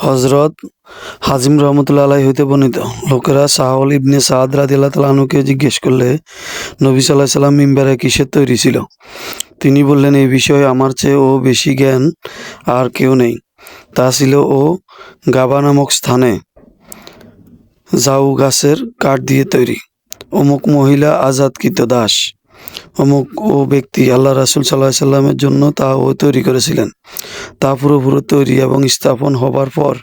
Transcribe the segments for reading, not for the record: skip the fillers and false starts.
হযরত হাজিম রহমতুল্লাহ আলাইহি হইতে বর্ণিত, লোকেরা সাহল ইবনে সাদ রাদিয়াল্লাহু তাআলা আনহুকে জিজ্ঞেস করলে, নবী সাল্লাল্লাহু আলাইহি সাল্লাম মিম্বারে কিসের তৈরি ছিল? তিনি বললেন, এই বিষয়ে আমার চেয়ে ও বেশি জ্ঞান আর কেউ নেই। তা ছিল ও গাবা নামক স্থানে জাউ গাছের কাঠ দিয়ে তৈরি। অমুক মহিলা আজাদকৃত দাস, অমুক ও ব্যক্তি আল্লাহ রাসূল সাল্লাল্লাহু আলাইহি সাল্লামের জন্য তা ও তৈরি করেছিলেন। তা পুরোপুরি তৈরি এবং স্থাপন হবার পর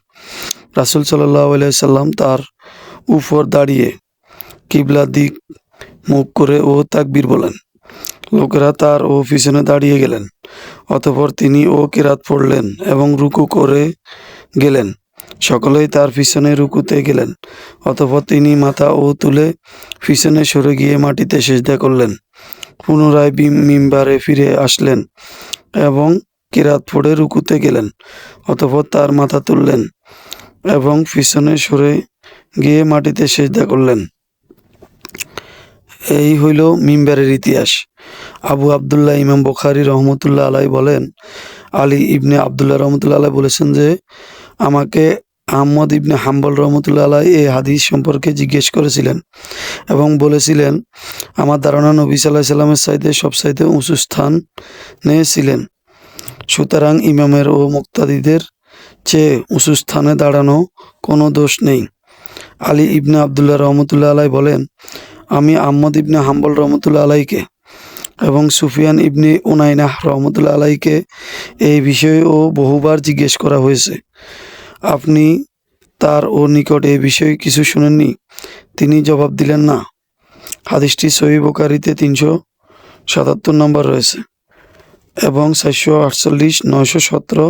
রাসূল সাল্লাল্লাহু আলাইহি সাল্লাম তার উপর দাঁড়িয়ে কিবলা দিক মুখ করে ও তাকবীর বলেন। লোকেরা তার ও পিছনে দাঁড়িয়ে গেলেন। অতঃপর তিনি ও কিরাত পড়লেন এবং রুকু করে গেলেন। সকলেই তার পিছনে রুকুতে গেলেন। অতঃপর তিনি মাথা ও তুলে পিছনে সরে গিয়ে মাটিতে সিজদা করলেন। পুনরায় মিম্বারে ফিরে আসলেন এবং কিরাত পড়ে রুকুতে গেলেন। অতঃপর তার মাথা তুললেন এবং পিছনে সরে গিয়ে মাটিতে সিজদা করলেন। এই হইল মিম্বারের ইতিহাস। আবু আবদুল্লাহ ইমাম বুখারী রহমতুল্লাহ আলাইহি বলেন, আলী ইবনে আবদুল্লাহ রহমতুল্লাহ আলাইহি বলেছেন যে, আমাকে আহমদ ইবনে হাম্বল রহমতুল্লাহ আলাইহি এই হাদিস সম্পর্কে জিজ্ঞেস করেছিলেন এবং বলেছিলেন, আমার ধারণা নবী সাল্লাল্লাহু আলাইহি সাল্লামের চাইতে সবচাইতে উঁচু স্থানে ছিলেন। সুতরাং ইমামের ও মুক্তাদিদের চেয়ে উঁচু স্থানে দাঁড়ানো কোনো দোষ নেই। আলী ইবনে আবদুল্লাহ রহমতুল্লাহ আলাইহি বলেন, আমি আহমদ ইবনে হাম্বল রহমতুল্লাহ আলাইহিকে এবং সুফিয়ান ইবনে উনাইনাহ রহমতুল্লাহ আলাইহিকে এই বিষয়েও বহুবার জিজ্ঞেস করা হয়েছে। আপনি তার ও নিকট এই বিষয়ে কিছু শুনেননি? তিনি জবাব দিলেন, না। হাদিসটি সহিহ বুখারীতে 377 নম্বর রয়েছে এবং 448, 917,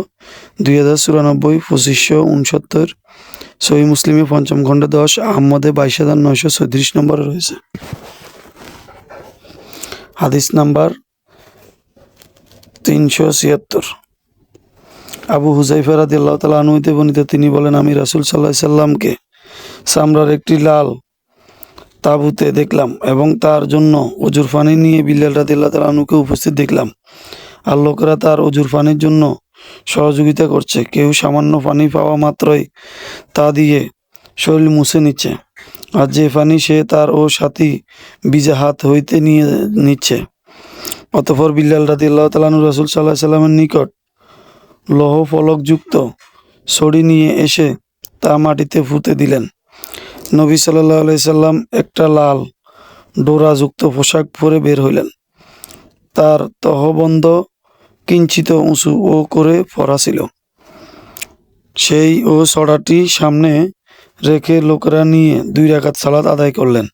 2094, 2569, সহিহ মুসলিমে 5ম খণ্ডে 10, আহমদে 22,934 নম্বরে রয়েছে। হাদিস নাম্বার 376। আবু হুযায়ফা রাদিয়াল্লাহু তাআলা আনহু হতে বর্ণিত, তিনি বলেন, আমি রাসূল সাল্লাল্লাহু আলাইহি সাল্লামকে চামড়ার একটি লাল তাঁবুতে দেখলাম এবং তার জন্য অজুর পানি নিয়ে বিল্লাল রাদিয়াল্লাহু তাআলা আনহুকে উপস্থিত দেখলাম। আর লোকেরা তার অজুর পানির জন্য সহযোগিতা করছে। কেউ সামান্য পানি পাওয়া মাত্রই তা দিয়ে শরীর মুছে নিচ্ছে, আর যে পানি সে তার ও সাথী ভিজা হাত হইতে নিয়ে নিচ্ছে। অতঃপর বিল্লাল রাদিয়াল্লাহু তাআলা আনহু রাসূল সাল্লাল্লাহু আলাইহি সাল্লামের নিকট লৌহ ফলকযুক্ত ছড়ি নিয়ে এসে তা মাটিতে পুঁতে দিলেন। নবী সাল্লাল্লাহু আলাইহি সাল্লাম একটা লাল ডোরাযুক্ত পোশাক পরে বের হইলেন। তার তহবন্ধ কিঞ্চিত উঁচু ও করে পরা ছিল। সেই ও ছড়াটি সামনে রেখে লোকেরা নিয়ে 2 রাকাত সালাত আদায় করলেন।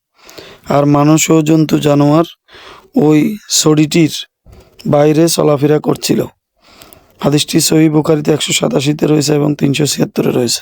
আর মানুষ ও জন্তু জানোয়ার ওই ছড়িটির বাইরে চলাফেরা করছিল। হাদিসটি সহিহ বুখারীতে 187-তে রয়েছে এবং 376-এ রয়েছে।